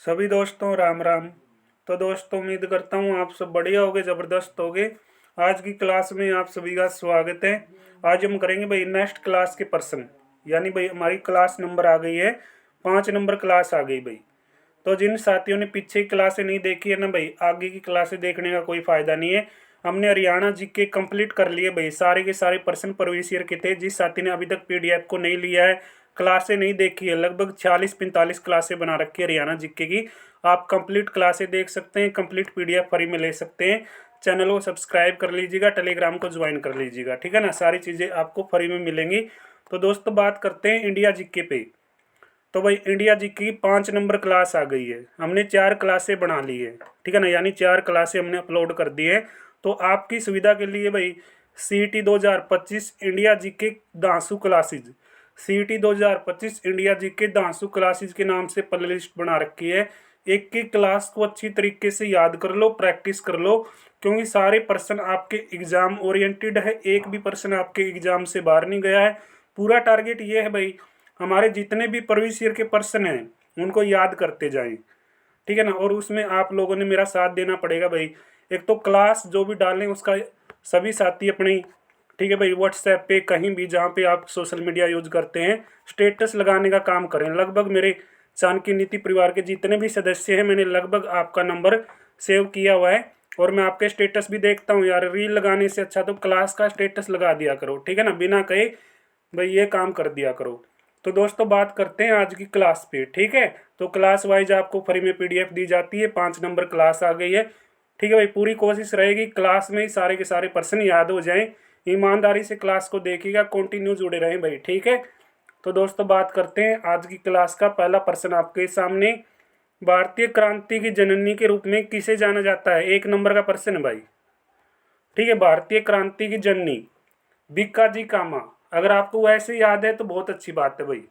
सभी दोस्तों राम राम। तो दोस्तों उम्मीद करता हूँ आप सब बढ़िया होगे, ज़बरदस्त होगे। आज की क्लास में आप सभी का स्वागत है। आज हम करेंगे भाई नेक्स्ट क्लास के पर्सन, यानी भाई हमारी क्लास नंबर आ गई है 5 नंबर क्लास आ गई भाई। तो जिन साथियों ने पीछे की क्लासें नहीं देखी है ना भाई, आगे की क्लासें देखने का कोई फ़ायदा नहीं है। हमने हरियाणा जीके कंप्लीट कर लिए भाई, सारे के सारे पर्सन प्रवियस ईयर के थे। जिस साथी ने अभी तक पीडीएफ को नहीं लिया है, क्लासें नहीं देखी है, लगभग 40-45 क्लासें बना रखी है हरियाणा जीके की। आप कंप्लीट क्लासें देख सकते हैं, कंप्लीट पीडीएफ फ्री में ले सकते हैं। चैनल को सब्सक्राइब कर लीजिएगा, टेलीग्राम को ज्वाइन कर लीजिएगा, ठीक है ना। सारी चीज़ें आपको फ्री में मिलेंगी। तो दोस्तों बात करते हैं इंडिया जीके पे। तो भाई इंडिया जी की 5 नंबर क्लास आ गई है। हमने 4 क्लासें बना ली है, ठीक है ना, यानी 4 क्लासें हमने अपलोड कर दी है। तो आपकी सुविधा के लिए भाई CET 2025 इंडिया जी के दांसू क्लासेज, CET 2025 इंडिया जी के दांसू क्लासेज के नाम से प्ले लिस्ट बना रखी है। एक एक क्लास को अच्छी तरीके से याद कर लो, प्रैक्टिस कर लो, क्योंकि सारे पर्सन आपके एग्ज़ाम ओरिएंटेड है। एक भी पर्सन आपके एग्ज़ाम से बाहर नहीं गया है। पूरा टारगेट ये है भाई, हमारे जितने भी प्रीवियस ईयर के पर्सन हैं उनको याद करते जाएं, ठीक है ना। और उसमें आप लोगों ने मेरा साथ देना पड़ेगा भाई। एक तो क्लास जो भी डालें उसका सभी साथी अपनी, ठीक है भाई, व्हाट्सएप पे कहीं भी जहाँ पे आप सोशल मीडिया यूज करते हैं स्टेटस लगाने का काम करें। लगभग मेरे चाणक्य नीति परिवार के जितने भी सदस्य हैं, मैंने लगभग आपका नंबर सेव किया हुआ है। और मैं आपके स्टेटस भी देखता हूँ यार, रील लगाने से अच्छा तो क्लास का स्टेटस लगा दिया करो, ठीक है ना, बिना कहे भाई ये काम कर दिया करो। तो दोस्तों बात करते हैं आज की क्लास पे, ठीक है। तो क्लास वाइज आपको फ्री में पीडीएफ दी जाती है। 5 नंबर क्लास आ गई है, ठीक है भाई। पूरी कोशिश रहेगी क्लास में ही सारे के सारे पर्सन याद हो जाएं। ईमानदारी से क्लास को देखिएगा, कंटिन्यू जुड़े रहें भाई, ठीक है। तो दोस्तों बात करते हैं आज की क्लास का। पहला पर्सन आपके सामने, भारतीय क्रांति की जननी के रूप में किसे जाना जाता है? 1 नंबर का पर्सन है भाई, ठीक है। भारतीय क्रांति की जननी बीकाजी कामा। अगर आपको वैसे याद है तो बहुत अच्छी बात है भाई,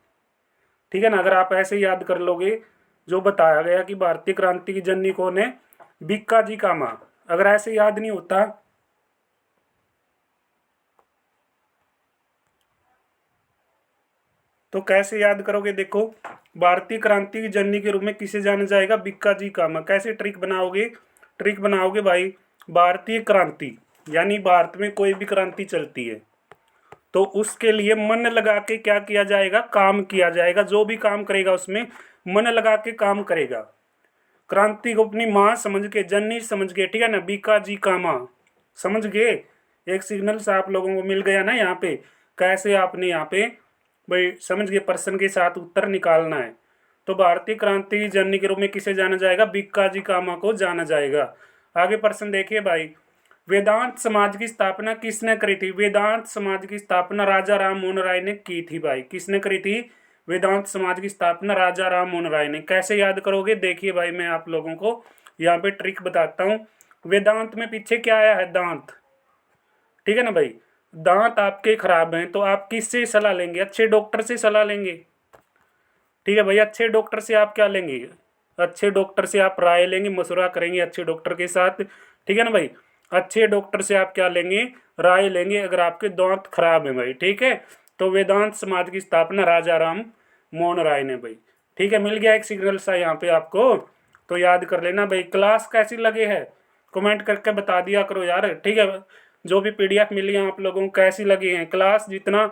ठीक है ना। अगर आप ऐसे याद कर लोगे जो बताया गया कि भारतीय क्रांति की जननी कौन है, बीकाजी कामा, अगर ऐसे याद नहीं होता तो कैसे याद करोगे? देखो, भारतीय क्रांति की जननी के रूप में किसे जाना जाएगा? बीकाजी कामा। कैसे ट्रिक बनाओगे? ट्रिक बनाओगे भाई, भारतीय क्रांति यानी भारत में कोई भी क्रांति चलती है तो उसके लिए मन लगा के क्या किया जाएगा? काम किया जाएगा। जो भी काम करेगा उसमें मन लगा के काम करेगा। क्रांति को अपनी माँ समझ के, जननी समझ के, ठीक है ना, बीका जी का माँ समझ गए। एक सिग्नल से आप लोगों को मिल गया ना यहाँ पे, कैसे आपने यहाँ पे भाई समझ गए पर्सन के साथ उत्तर निकालना है। तो भारतीय क्रांति की जननी के रूप में किसे जाना जाएगा? बीका जी कामा को जाना जाएगा। आगे पर्सन देखिए भाई, वेदांत समाज की स्थापना किसने करी थी? वेदांत समाज की स्थापना राजा राम मोहन राय ने की थी भाई। किसने करी थी? वेदांत समाज की स्थापना राजा राम मोहन राय ने। कैसे याद करोगे? देखिए भाई, मैं आप लोगों को यहाँ पे ट्रिक बताता हूँ। वेदांत में पीछे क्या आया है? दांत, ठीक है ना भाई। दांत आपके खराब हैं तो आप किससे सलाह लेंगे? अच्छे डॉक्टर से सलाह लेंगे, ठीक है भाई। अच्छे डॉक्टर से आप क्या लेंगे? अच्छे डॉक्टर से आप राय लेंगे, मशवरा करेंगे अच्छे डॉक्टर के साथ, ठीक है ना भाई। अच्छे डॉक्टर से आप क्या लेंगे? राय लेंगे अगर आपके दांत खराब है भाई, ठीक है। तो वेदांत समाज की स्थापना राजा राम मोहन राय ने भाई, ठीक है। मिल गया एक सिग्नल सा यहाँ पे आपको, तो याद कर लेना भाई। क्लास कैसी लगे है कमेंट करके बता दिया करो यार, ठीक है। जो भी पीडीएफ मिली है आप लोगों को कैसी लगी है क्लास, जितना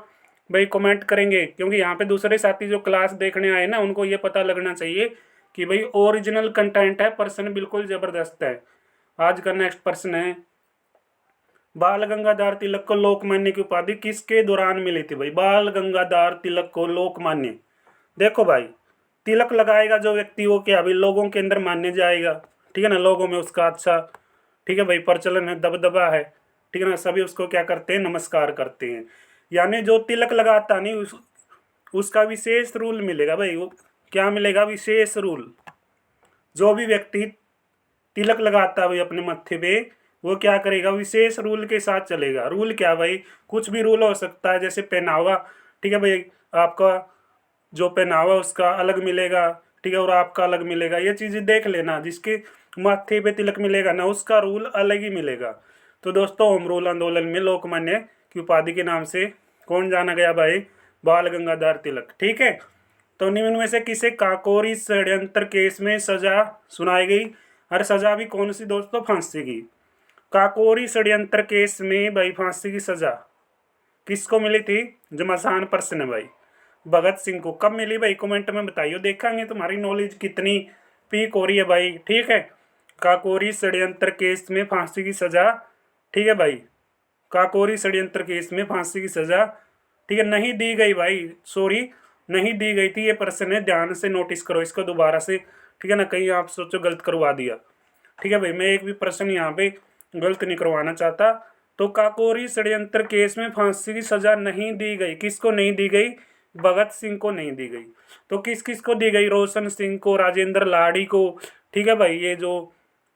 भाई कमेंट करेंगे, क्योंकि यहाँ पे दूसरे साथी जो क्लास देखने आए ना उनको ये पता लगना चाहिए कि भाई ओरिजिनल कंटेंट है, पर्सन बिल्कुल ज़बरदस्त है। आज का नेक्स्ट पर्सन है, बाल गंगाधर तिलक को लोकमान्य की उपाधि किसके दौरान मिली थी भाई? बाल गंगाधर तिलक को लोकमान्य, देखो भाई, तिलक लगाएगा जो व्यक्ति वो क्या भाई लोगों के अंदर मान्य जाएगा, ठीक है ना। लोगों में उसका अच्छा, ठीक है भाई, प्रचलन है, दबदबा है, ठीक है ना। सभी उसको क्या करते हैं? नमस्कार करते हैं। यानी जो तिलक लगाता नहीं उसका विशेष रूल मिलेगा भाई। वो क्या मिलेगा? विशेष रूल। जो भी व्यक्ति तिलक लगाता है भाई अपने मत्थे पे, वो क्या करेगा? विशेष रूल के साथ चलेगा। रूल क्या भाई? कुछ भी रूल हो सकता है, जैसे पहनावा, ठीक है भाई, आपका जो पहनावा उसका अलग मिलेगा, ठीक है, और आपका अलग मिलेगा। ये चीज़ें देख लेना, जिसके माथे पे तिलक मिलेगा ना उसका रूल अलग ही मिलेगा। तो दोस्तों होम रूल आंदोलन में लोकमान्य की उपाधि के नाम से कौन जाना गया भाई? बाल गंगाधर तिलक, ठीक है। तो निम्न में से किसे काकोरी षड्यंत्र केस में सजा सुनाई गई, और सजा भी कौन सी दोस्तों, फांसी की। काकोरी षड्यंत्र केस में भाई फांसी की सजा किसको मिली थी, जो आसान प्रश्न है भाई, भगत सिंह को। कब मिली भाई, कमेंट में बताइए, देखेंगे तुम्हारी नॉलेज कितनी पीक हो रही है भाई। ठीक है, काकोरी षड्यंत्र केस में फांसी की सजा, ठीक है भाई, काकोरी षड्यंत्र केस में फांसी की सजा, ठीक है, नहीं दी गई भाई, सॉरी नहीं दी गई थी, ये प्रश्न है, ध्यान से नोटिस करो इसको दोबारा से, ठीक है ना, कहीं आप सोचो गलत करवा दिया। ठीक है भाई, मैं एक भी प्रश्न यहाँ पे गलत नहीं करवाना चाहता। तो काकोरी षड्यंत्र केस में फांसी की सजा नहीं दी गई, किसको नहीं दी गई, भगत सिंह को नहीं दी गई। तो किस किस को दी गई, रोशन सिंह को, राजेंद्र लाड़ी को, ठीक है भाई, ये जो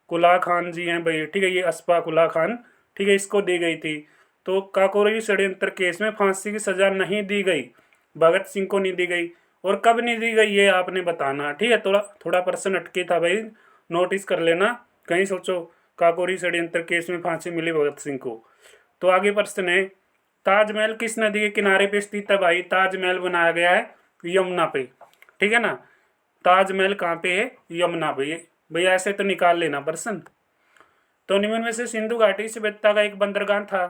कुला खान जी हैं भाई, ठीक है, ये अस्पा कुला खान, ठीक है, इसको दी गई थी। तो काकोरी षड्यंत्र केस में फांसी की सजा नहीं दी गई, भगत सिंह को नहीं दी गई। और कब नहीं दी गई ये आपने बताना। ठीक है, थोड़ा थोड़ा प्रश्न अटके था भाई, नोटिस कर लेना, कहीं सोचो काकोरी षड्यंत्र केस में फांसी मिली भगत सिंह को। तो आगे प्रश्न है, ताजमहल किस नदी के किनारे पे स्थित है भाई, ताजमहल बनाया गया है यमुना पे। ठीक है ना, ताजमहल कहाँ पे है, यमुना पे। भैया ऐसे तो निकाल लेना प्रश्न। तो निम्न में से सिंधु घाटी सभ्यता का एक बंदरगाह था,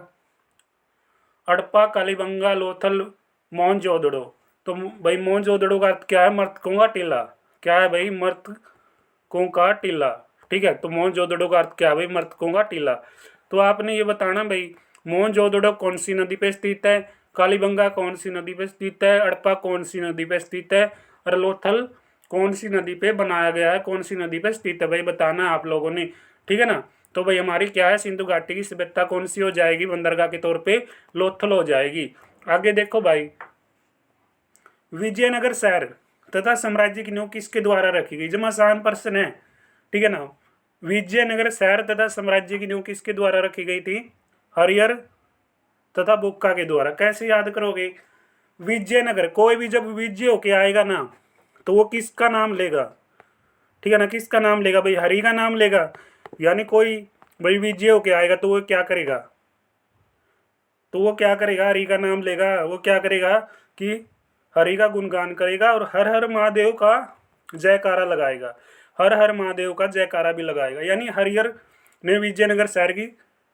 हड़प्पा, कालीबंगा, लोथल, मोहनजोदड़ो। तो भाई मोहनजोदड़ो का अर्थ क्या है, मृतकों का टीला। क्या है भाई, मृतकों का टीला। ठीक है, तो मोहनजोदड़ो का अर्थ क्या है भाई, मृतकों का टीला। तो आपने ये बताना भाई, मोहनजोदड़ो कौन सी नदी पे स्थित है, कालीबंगा कौन सी नदी पे स्थित है, हड़प्पा कौन सी नदी पे स्थित है, और लोथल कौन सी नदी पे बनाया गया है, कौन सी नदी पे स्थित है भाई, बताना है आप लोगों ने। ठीक है ना, तो भाई हमारी क्या है, सिंधु घाटी की सभ्यता कौन सी हो जाएगी बंदरगाह के तौर पे, लोथल हो जाएगी। आगे देखो भाई, विजयनगर शहर तथा साम्राज्य की नींव किसके द्वारा रखी गई, जमा आसान प्रश्न है। ठीक है ना, विजयनगर शहर तथा साम्राज्य की नींव किसके द्वारा रखी गई थी, हरिहर तथा बुक्का के द्वारा। कैसे याद करोगे, विजयनगर, कोई भी जब विजय होके आएगा ना तो वो किसका नाम लेगा, ठीक है ना, किसका नाम लेगा भाई, हरि का नाम लेगा। यानी कोई भाई विजय होके आएगा तो वो क्या करेगा, तो वो क्या करेगा, हरि का नाम लेगा। वो क्या करेगा कि हरि का गुणगान करेगा और हर हर महादेव का जयकारा लगाएगा, हर हर महादेव का जयकारा भी लगाएगा। यानी हरिहर ने विजयनगर शहर की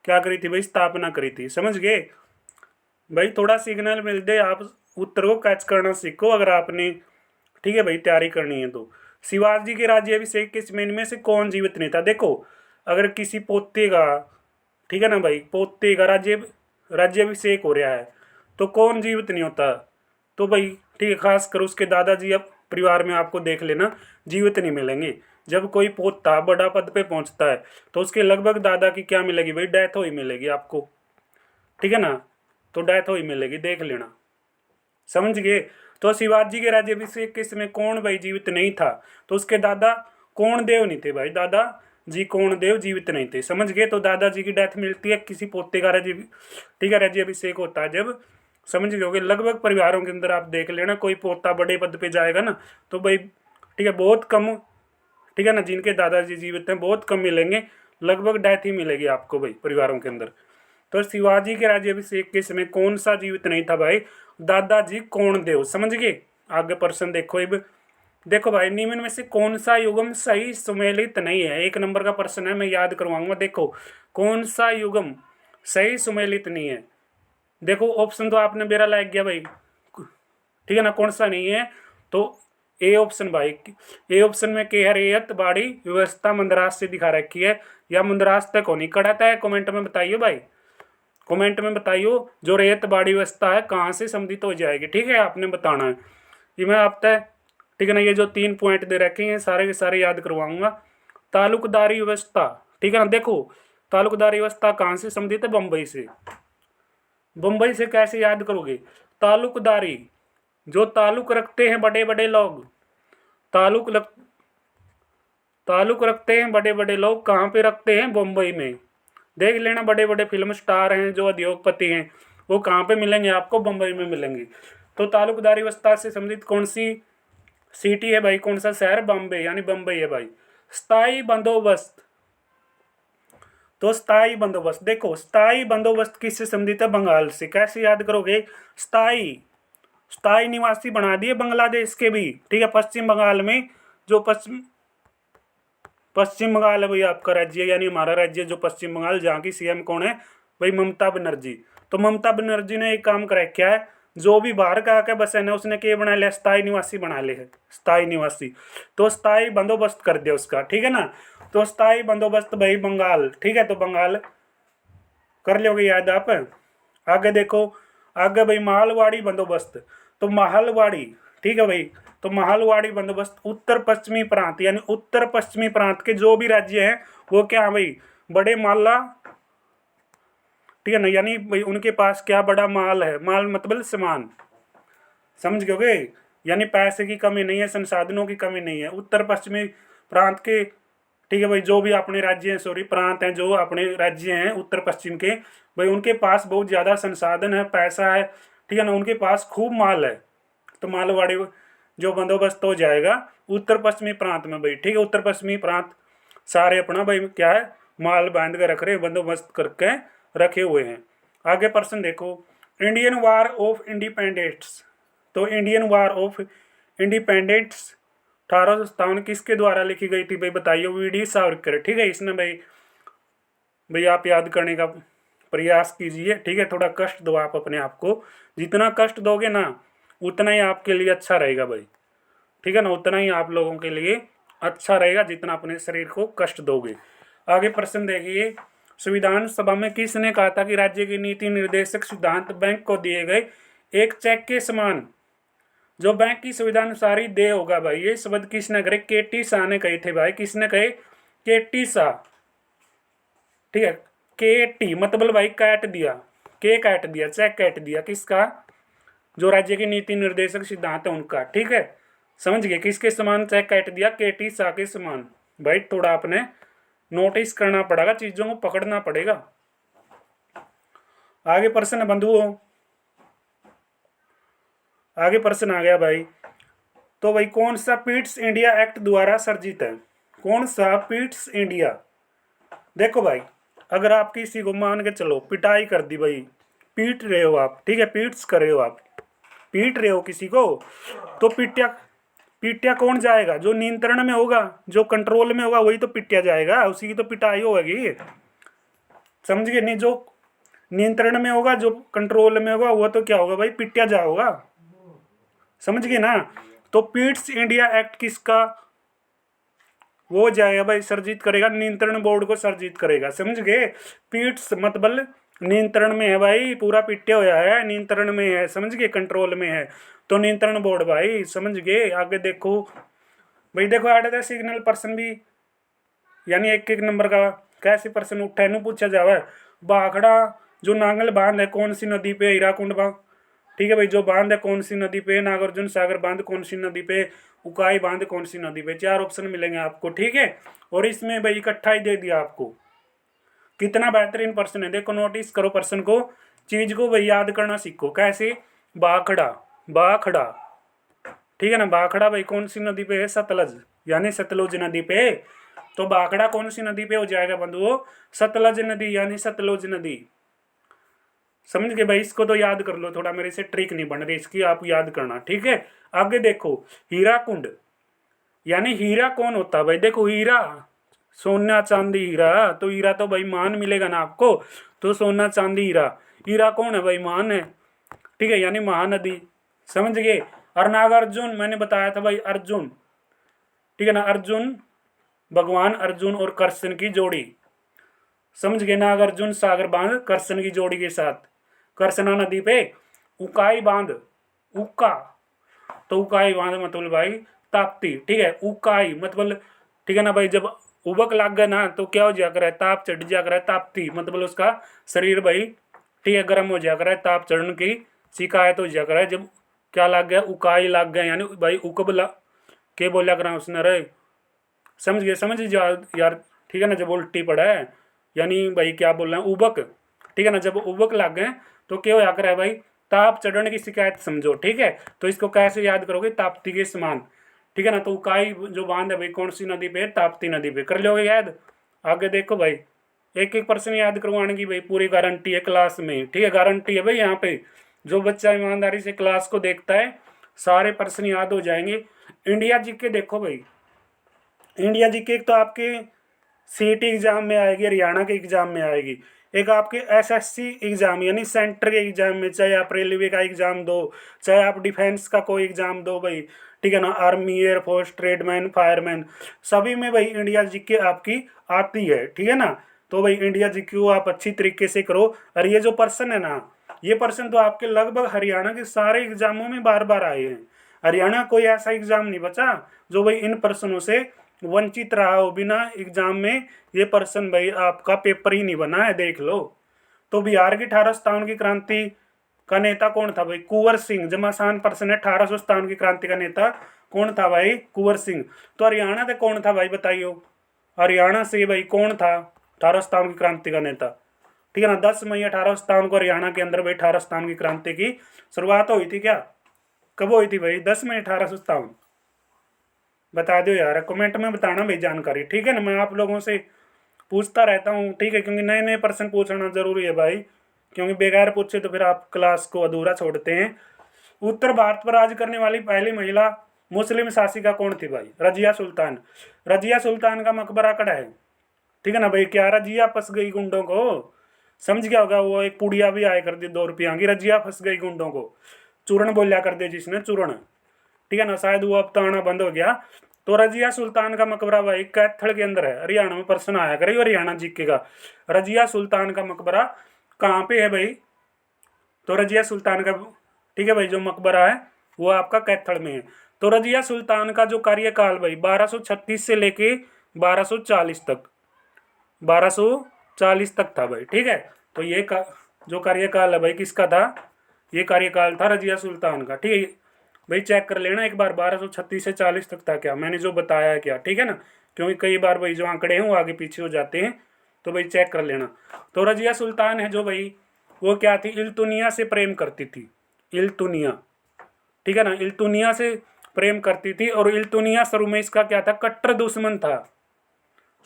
क्या करी थी भाई, स्थापना करी थी। समझ गए भाई, थोड़ा सिग्नल मिल दे, आप उत्तर को कैच करना सीखो अगर आपने, ठीक है भाई, तैयारी करनी है तो। शिवाजी के राज्याभिषेक के समय में से कौन जीवित नहीं था। देखो, अगर किसी पोते का, ठीक है ना भाई, पोते का राज्याभिषेक हो रहा है तो कौन जीवित नहीं होता, तो भाई ठीक है, खास कर उसके दादाजी अब परिवार में आपको देख लेना जीवित नहीं मिलेंगे। जब कोई पोता बड़ा पद पे पहुंचता है तो उसके लगभग दादा की क्या मिलेगी भाई, डेथ हुई मिलेगी आपको। ठीक है ना, तो डेथ हुई मिलेगी, देख लेना। समझ गए। तो शिवाजी के राज्याभिषेक के समय कौन भाई जीवित नहीं था, तो उसके दादा कौन देव नहीं थे भाई, दादा जी कौन देव जीवित नहीं थे। समझ गए, तो दादाजी की डेथ मिलती है, किसी पोते का ठीक है राज्याभिषेक होता है जब। समझ गए, लगभग परिवारों के अंदर आप देख लेना, कोई पोता बड़े पद पे जाएगा ना तो भाई ठीक है बहुत कम, ठीक है ना, जिनके दादाजी जीवित हैं बहुत कम मिलेंगे, लगभग डेथ ही मिलेगी आपको भाई परिवारों के अंदर। तो शिवाजी के राज्याभिषेक के समय कौन सा जीवित नहीं था भाई, दादाजी कौन देव। समझ गए, आगे प्रश्न देखो। अब देखो भाई, निम्न में से कौन सा युगम सही सुमेलित नहीं है, 1 नंबर का प्रश्न है, मैं याद करवाऊंगा। देखो, कौन सा युगम सही सुमेलित नहीं है। देखो ऑप्शन तो आपने मेरा लाइक गया भाई, ठीक है ना, कौन सा नहीं है, तो ए ऑप्शन भाई, ए ऑप्शन में के रेत बाड़ी व्यवस्था मंदरास से दिखा रखी है, या मंदरास तक होनी कड़ाता है, कमेंट में बताइए भाई, कमेंट में बताइयो जो रेत बाड़ी व्यवस्था है कहाँ से संबंधित हो जाएगी। ठीक है, आपने बताना है, ये मैं आप तय, ठीक है ना, ये जो 3 पॉइंट दे रखे हैं सारे के सारे याद करवाऊंगा। तालुकदारी व्यवस्था, ठीक है ना, देखो तालुकदारी व्यवस्था कहाँ से संबंधित है, बम्बई से। बम्बई से कैसे याद करोगे, तालुकदारी, जो ताल्लुक रखते हैं बड़े बड़े लोग, ताल्लुक रखते हैं बड़े बड़े लोग, कहाँ पे रखते हैं, बम्बई में। देख लेना, बड़े बड़े फिल्म स्टार हैं जो उद्योगपति हैं वो कहाँ पे मिलेंगे आपको, बम्बई में मिलेंगे। तो तालुकदारी व्यवस्था से संबंधित कौन सी सिटी है भाई, कौन सा शहर, बम्बई, यानी बम्बई है भाई। स्थायी बंदोबस्त, तो स्थायी बंदोबस्त, देखो स्थायी बंदोबस्त किससे संबंधित है, बंगाल से। कैसे याद करोगे, स्थायी स्थायी निवासी बना दिए बांग्लादेश के भी, ठीक है। पश्चिम बंगाल में जो पश्चिम बंगाल है भाई आपका राज्य, यानी हमारा राज्य जो पश्चिम बंगाल, जहाँ की सीएम कौन है भाई, ममता बनर्जी। तो ममता बनर्जी ने एक काम कर रखा है, जो भी बाहर का आके बसे ना उसने क्या बना लिया, स्थायी निवासी बना ले है, स्थायी निवासी। तो स्थायी बंदोबस्त कर दिया उसका, ठीक है ना। तो स्थायी बंदोबस्त भाई बंगाल, ठीक है। तो बंगाल कर लोगे याद आप। आगे देखो, आगे भाई मालवाड़ी बंदोबस्त। तो माहलवाड़ी, ठीक है भाई। तो माहलवाड़ी बंदोबस्त उत्तर पश्चिमी प्रांत, यानी उत्तर पश्चिमी प्रांत के जो भी राज्य हैं वो क्या है भाई, बड़े माला, ठीक है ना। यानी भाई उनके पास क्या बड़ा माल है, माल मतलब सामान, समझ गए। यानी पैसे की कमी नहीं है, संसाधनों की कमी नहीं है उत्तर पश्चिमी प्रांत के, ठीक है भाई। जो भी अपने राज्य हैं, सॉरी प्रांत हैं, जो अपने राज्य हैं उत्तर पश्चिम के, भाई उनके पास बहुत ज़्यादा संसाधन है, पैसा है, ठीक है ना। उनके पास खूब माल है। तो मालवाड़ी जो बंदोबस्त हो जाएगा उत्तर पश्चिमी प्रांत में भाई, ठीक है। उत्तर पश्चिमी प्रांत सारे अपना भाई क्या है, माल बांध कर रख रहे, बंदोबस्त करके रखे हुए हैं। आगे प्रश्न देखो, इंडियन वार ऑफ इंडिपेंडेंस। तो इंडियन वार ऑफ इंडिपेंडेंस 1857 किसके द्वारा लिखी गई थी भाई, बताइए। वीडी सावरकर, ठीक है। इसने भाई भाई आप याद करने का प्रयास कीजिए, ठीक है। थोड़ा कष्ट दो आप अपने आप को, जितना कष्ट दोगे ना उतना ही आपके लिए अच्छा रहेगा भाई, ठीक है ना। उतना ही आप लोगों के लिए अच्छा रहेगा जितना अपने शरीर को कष्ट दोगे। आगे प्रश्न देखिए, संविधान सभा में किसने कहा था कि राज्य की नीति निर्देशक सिद्धांत बैंक को दिए गए एक चेक के समान जो बैंक की सुविधा अनुसार ही दे होगा भाई। ये शब्द किसने करे, केटी शाह ने कहे थे भाई। किसने कहे, केटी शाह, ठीक है। केटी मतलब भाई काट दिया, के काट दिया, चेक काट दिया किसका, जो राज्य की नीति निर्देशक सिद्धांत है उनका, ठीक है। समझ गए, किसके समान चेक काट दिया, केटी शाह के समान। भाई थोड़ा आपने नोटिस करना पड़ेगा, चीजों को पकड़ना पड़ेगा। आगे प्रश्न बंधुओं, आगे प्रश्न आ गया भाई। तो भाई कौन सा पिट्स इंडिया एक्ट द्वारा सर्जित है, कौन सा पिट्स इंडिया। देखो भाई, अगर आप किसी को मान के चलो पिटाई कर दी भाई, पीट रहे हो आप, ठीक है, पीट्स कर रहे हो आप, पीट रहे हो किसी को, तो पिट्या, पिट्या कौन जाएगा, जो नियंत्रण में होगा, जो कंट्रोल में होगा वही तो पिट्या जाएगा, उसी की तो पिटाई होगी। समझ गए नहीं, जो नियंत्रण में होगा, जो कंट्रोल में होगा वो तो क्या होगा भाई, पिट्या जा होगा। समझ गए ना। तो पीट्स इंडिया एक्ट किसका वो जाएगा भाई, सर्जित करेगा, नियंत्रण बोर्ड को सर्जित करेगा। समझ गए, पीट्स मतलब नियंत्रण में है भाई, पूरा पिट्या होया है, नियंत्रण में है, समझ गए, कंट्रोल में है, तो नियंत्रण बोर्ड भाई, समझ गए। आगे देखो भाई, देखो ऐड द सिग्नल पर्सन भी, यानी एक एक नंबर का कैसे प्रश्न उठा है पूछा जावा है। बाखड़ा जो नांगल बांध है कौन सी नदी पे, हीराकुंड बांध, ठीक है भाई। जो बांध है कौन सी नदी पे, नागार्जुन सागर बांध कौन सी नदी पे, उकाई बांध कौन सी नदी पे। 4 ऑप्शन मिलेंगे आपको, ठीक है। और इसमें भाई इकट्ठा ही दे दिया आपको। कितना बेहतरीन प्रश्न है, देखो नोटिस करो प्रश्न को, चीज को भाई याद करना सीखो। कैसे, बाखड़ा, बाखड़ा, ठीक है ना। बाखड़ा भाई कौन सी नदी पे है, सतलज, यानी सतलुज नदी पे। तो बाखड़ा कौन सी नदी पे हो जाएगा बंधुओं, सतलज नदी, यानी सतलुज नदी। समझ गए भाई, इसको तो याद कर लो, थोड़ा मेरे से ट्रिक नहीं बन रही इसकी, आप याद करना, ठीक है। आगे देखो, हीरा कुंड, यानी हीरा कौन होता है भाई। देखो हीरा, सोना चांदी हीरा, तो हीरा तो भाई मान मिलेगा ना आपको, तो सोना चांदी हीरा, हीरा कौन है भाई, मान है, ठीक है, यानी महानदी। समझ गए। और नागार्जुन मैंने बताया था भाई, अर्जुन, ठीक है ना, अर्जुन, भगवान अर्जुन और कृष्ण की जोड़ी। समझ गए, नागार्जुन सागर बांध कृष्ण की जोड़ी के साथ कृष्णा नदी पे। उकाई बांध, उक्का, तो उकाई बांध मतलब भाई ताप्ती, ठीक है, उकाई मतलब, ठीक है ना भाई। जब उबक लाग गया ना तो क्या हो जाया करे, ताप चढ़ जाया करे, ताप्ती मतलब उसका शरीर भाई, ठीक है, गर्म हो जाया करे, ताप चढ़ने की शिकायत हो जाया करे। जब क्या लाग गया, उकाई लाग गया, यानी भाई उकब ला के बोला करा उसने रे। समझ गए, समझ जाओ यार, ठीक है ना। जब उल्टी पड़ा है, यानी भाई क्या बोल रहे हैं, उबक, ठीक है ना। जब उबक लग गए तो क्या होया करे भाई, ताप चढ़ने की शिकायत समझो, ठीक है। तो इसको कैसे याद करोगे, ताप्ती के समान, ठीक है ना। तो उकाई जो बांध है भाई कौन सी नदी पे, ताप्ती नदी पे, कर लोगे याद। आगे देखो भाई, एक एक प्रश्न याद करवाने की भाई पूरी गारंटी है क्लास में, ठीक है, गारंटी है भाई यहाँ पे। जो बच्चा ईमानदारी से क्लास को देखता है सारे प्रश्न याद हो जाएंगे। इंडिया जीके देखो भाई, इंडिया जीके एक तो आपके सीईटी एग्जाम में आएगी, हरियाणा के एग्जाम में आएगी, एक आपके एसएससी एग्जाम यानी सेंटर के एग्जाम में, चाहे आप रेलवे का एग्जाम दो, चाहे आप डिफेंस का कोई एग्जाम दो भाई, ठीक है ना, आर्मी, एयरफोर्स, ट्रेडमैन, फायरमैन, सभी में भाई इंडिया जीके आपकी आती है, ठीक है ना। तो भाई इंडिया जीके को आप अच्छी तरीके से करो। और ये जो पर्सन है ना, ये पर्सन तो आपके लगभग हरियाणा के सारे एग्जामों में बार बार आए हैं। हरियाणा कोई ऐसा एग्जाम नहीं बचा जो भाई इन पर्सनों से वंचित रहा हो। बिना एग्जाम में ये पर्सन भाई आपका पेपर ही नहीं बना है, देख लो। तो बिहार की 1857 की क्रांति का नेता कौन था भाई? कुंवर सिंह। जब आसान पर्सन है, 1857 की क्रांति का नेता कौन था भाई? कुंवर सिंह। तो हरियाणा से कौन था भाई बताइयो? हरियाणा से भाई कौन था 1857 की क्रांति का नेता? ठीक है ना, 10 मई 1857 को हरियाणा के अंदर भाई 1857 की क्रांति की शुरुआत हुई थी। क्या कब हुई थी भाई? 10 मई 1857। बता दो यार, कमेंट में बताना भाई जानकारी, ठीक है ना। मैं आप लोगों से पूछता रहता हूँ, ठीक है, क्योंकि नए नए पर्सन पूछना जरूरी है भाई, क्योंकि बेकार पूछे तो फिर आप क्लास को अधूरा छोड़ते हैं। उत्तर भारत पर राज करने वाली पहली महिला मुस्लिम शासिका कौन थी भाई? रजिया सुल्तान। रजिया सुल्तान का मकबरा कड़ा है, ठीक है ना भाई। क्या रजिया फंस गई गुंडों को? समझ गया होगा, वो एक पुड़िया भी आया कर दी 2 रुपया की, रजिया फंस गई गुंडों को, चूरण बोलिया कर दे जिसने, चूरण, ठीक है ना। शायद वो अब तो आना बंद हो गया। तो रजिया सुल्तान का मकबरा भाई कैथल के अंदर है। हरियाणा में पर्सन आया करे, हरियाणा जीके का। रजिया सुल्तान का मकबरा कहाँ पे है भाई? तो रजिया सुल्तान का, ठीक है भाई, जो मकबरा है वो आपका कैथल में है। तो रजिया सुल्तान का जो कार्यकाल भाई 1236 से लेके 1240 तक, 1240 तक था भाई, ठीक है। तो ये जो कार्यकाल है भाई किसका था? ये कार्यकाल था रजिया सुल्तान का, ठीक है भाई। चेक कर लेना एक बार, 1236 से 40 तक था क्या मैंने जो बताया है, क्या, ठीक है ना। क्योंकि कई बार भाई जो आंकड़े हैं वो आगे पीछे हो जाते हैं, तो भाई चेक कर लेना। तो रजिया सुल्तान है जो भाई, वो क्या थी? इल्तुनिया से प्रेम करती थी। इल्तुनिया, ठीक है ना, इल्तुनिया से प्रेम करती थी। और इल्तुनिया शुरू में इसका क्या था? कट्टर दुश्मन था,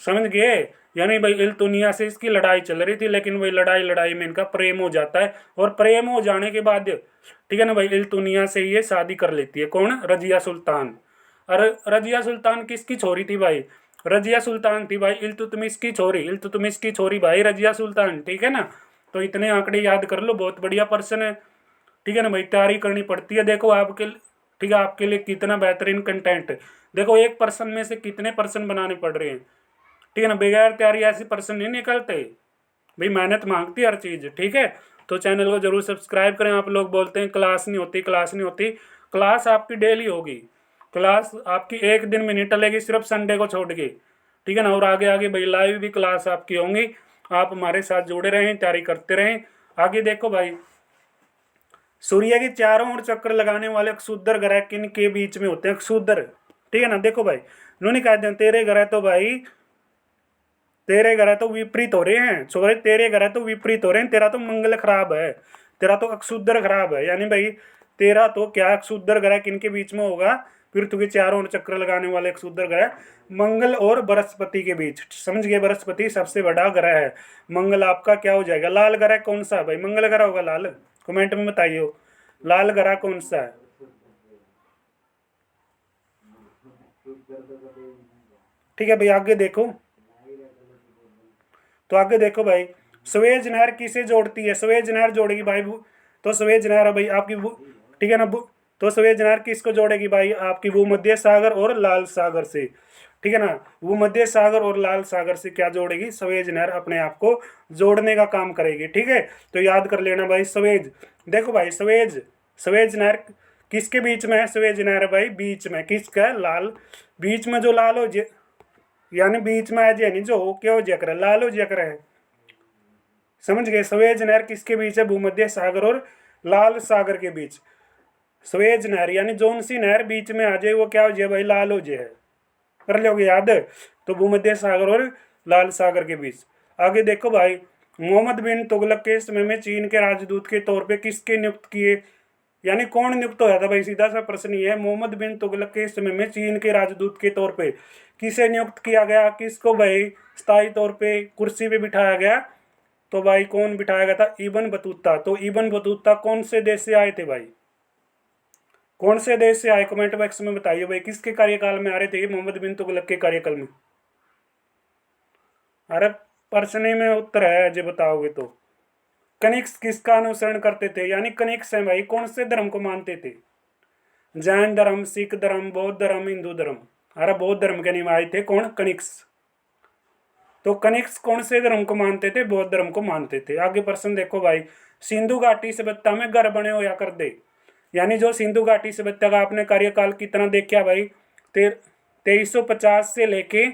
समझ गए। यानी भाई इल्तुनिया से इसकी लड़ाई चल रही थी, लेकिन वही लड़ाई लड़ाई में इनका प्रेम हो जाता है। और प्रेम हो जाने के बाद, ठीक है ना भाई, इल्तुनिया से ये शादी कर लेती है। कौन? रजिया सुल्तान। और रजिया सुल्तान किसकी छोरी थी भाई? रजिया सुल्तान थी भाई इल्तुतमिश की छोरी। इल्तुतमिश की छोरी भाई रजिया सुल्तान, ठीक है ना। तो इतने आंकड़े याद कर लो, बहुत बढ़िया पर्सन है, ठीक है ना भाई। तैयारी करनी पड़ती है, देखो आपके, ठीक है, आपके लिए कितना बेहतरीन कंटेंट। देखो एक पर्सन में से कितने पर्सन बनाने पड़ रहे हैं, ठीक है ना। बगैर तैयारी ऐसे पर्सन नहीं निकलते भाई, मेहनत मांगती है हर चीज़, ठीक है। तो चैनल को जरूर सब्सक्राइब करें। आप लोग बोलते हैं क्लास नहीं होती, क्लास नहीं होती। क्लास आपकी डेली होगी, क्लास आपकी एक दिन में नहीं टलेगी, सिर्फ संडे को छोड़ के, ठीक है ना। और आगे आगे भाई लाइव भी क्लास आपकी होंगी। आप हमारे साथ जुड़े रहें, तैयारी करते रहें। आगे देखो भाई, सूर्य के चारों ओर चक्कर लगाने वाले क्षुद्र ग्रह किन के बीच में होते हैं? क्षुद्र, ठीक है ना। देखो भाई, उन्होंने कहा तेरे ग्रह तो भाई, तेरे ग्रह तो विपरीत हो रहे हैं, सॉरी, तेरे ग्रह तो विपरीत हो रहे हैं। तेरा तो मंगल खराब है, तेरा तो अक्षुद्र खराब है। यानी भाई तेरा तो क्या अक्षुद्र ग्रह किनके बीच में होगा? पृथ्वी के चारों ओर चक्कर लगाने वाले अक्षुद्र ग्रह मंगल और बृहस्पति के बीच। समझ गए? बृहस्पति सबसे बड़ा ग्रह है। मंगल आपका क्या हो जाएगा? लाल ग्रह कौन सा है भाई? मंगल ग्रह होगा लाल? कमेंट में बताइए, लाल ग्रह कौन सा है? ठीक है भाई, आगे देखो। तो आगे देखो भाई, स्वेज नहर किसे जोड़ती है? स्वेज नहर जोड़ेगी भाई तो स्वेज नहर है भाई आपकी ठीक है ना। तो स्वेज नहर किसको जोड़ेगी भाई? आपकी भूमध्य सागर और लाल सागर से, ठीक है ना। भूमध्य सागर और लाल सागर से क्या जोड़ेगी? स्वेज नहर अपने आप को जोड़ने का काम करेगी, ठीक है। तो याद कर लेना भाई स्वेज। देखो भाई स्वेज, स्वेज नहर किसके बीच में है? स्वेज नहर भाई बीच में, किसका? लाल, बीच में जो लाल हो यानी बीच में आज यानी जो क्या हो जाकर लाल हो जाकर है, समझ गए। स्वेज नहर किसके बीच है? भूमध्य सागर और लाल सागर के बीच। स्वेज नहर यानी जोन सी नहर बीच में आ जाए वो क्या हो जाए भाई? लाल हो जाए। कर लोगे याद? तो भूमध्य सागर और लाल सागर के बीच। आगे देखो भाई, मोहम्मद बिन तुगलक के समय में चीन के राजदूत के तौर पे किसके नियुक्त किए? यानी कौन नियुक्त होया था भाई? सीधा सा प्रश्न ये है, मोहम्मद बिन तुगलक के समय में चीन के राजदूत के तौर पे किसे नियुक्त किया गया? किसको भाई स्थायी तौर पे कुर्सी पे बिठाया गया? तो भाई कौन बिठाया गया था? Ibn Battuta. तो इब्न बतूता कौन से देश से आए थे भाई? कौन से देश से आए? कमेंट बॉक्स में बताइए भाई, किसके कार्यकाल में आ रहे थे? मोहम्मद बिन तुगलक के कार्यकाल में। अरे प्रश्न में उत्तर है, जो बताओगे तो। कनिष्क किसका अनुसरण करते थे? यानी कनिष्क हैं भाई, कौन से धर्म को मानते थे? जैन धर्म, सिख धर्म, बौद्ध धर्म, हिंदू धर्म। अरे बौद्ध धर्म के निभाए थे कौन? कनिष्क। तो कनिष्क कौन से धर्म को मानते थे? बौद्ध धर्म को मानते थे। आगे प्रश्न देखो भाई, सिंधु घाटी सभ्यता में घर बने होया कर दे। यानी जो सिंधु घाटी सभ्यता का आपने कार्यकाल कितना देखा भाई? 2350 से लेके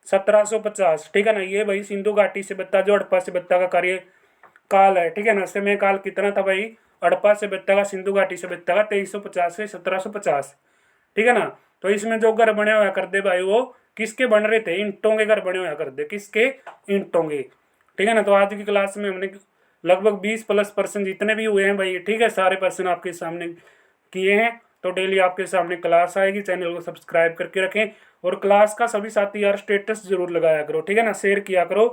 1750, ठीक है ना। ये भाई सिंधु घाटी सभ्यता जो हड़प्पा सभ्यता का कार्यकाल है, ठीक है ना। समय काल कितना था भाई हड़प्पा सभ्यता का, सिंधु घाटी सभ्यता का? 2350 से 1750, ठीक है ना। तो इसमें जो घर बने हुआ कर दे भाई, वो किसके बन रहे थे? ईंटों के घर बने हुआ कर दे। किसके? ईंटों के, ठीक है ना। तो आज की क्लास में हमने लगभग 20+ प्रश्न जितने भी हुए हैं भाई, ठीक है, सारे प्रश्न आपके सामने किए हैं। तो डेली आपके सामने क्लास आएगी, चैनल को सब्सक्राइब करके रखें। और क्लास का सभी साथी यार स्टेटस जरूर लगाया करो, ठीक है ना, शेयर किया करो।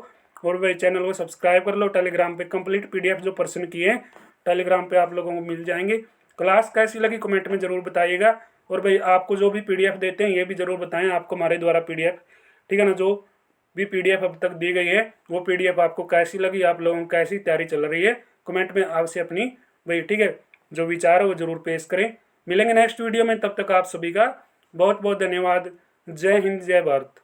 और भाई चैनल को सब्सक्राइब कर लो। टेलीग्राम पे कंप्लीट पीडीएफ जो प्रश्न किए हैं टेलीग्राम पे आप लोगों को मिल जाएंगे। क्लास कैसी लगी कमेंट में जरूर बताइएगा। और भाई आपको जो भी पीडीएफ देते हैं ये भी जरूर बताएं, आपको हमारे द्वारा पीडीएफ, ठीक है ना, जो भी पीडीएफ अब तक दी गई है वो पीडीएफ आपको कैसी लगी, आप लोगों की कैसी तैयारी चल रही है, कमेंट में आपसे अपनी भाई, ठीक है, जो विचार है वो जरूर पेश करें। मिलेंगे नेक्स्ट वीडियो में, तब तक आप सभी का बहुत बहुत धन्यवाद। जय हिंद, जय भारत।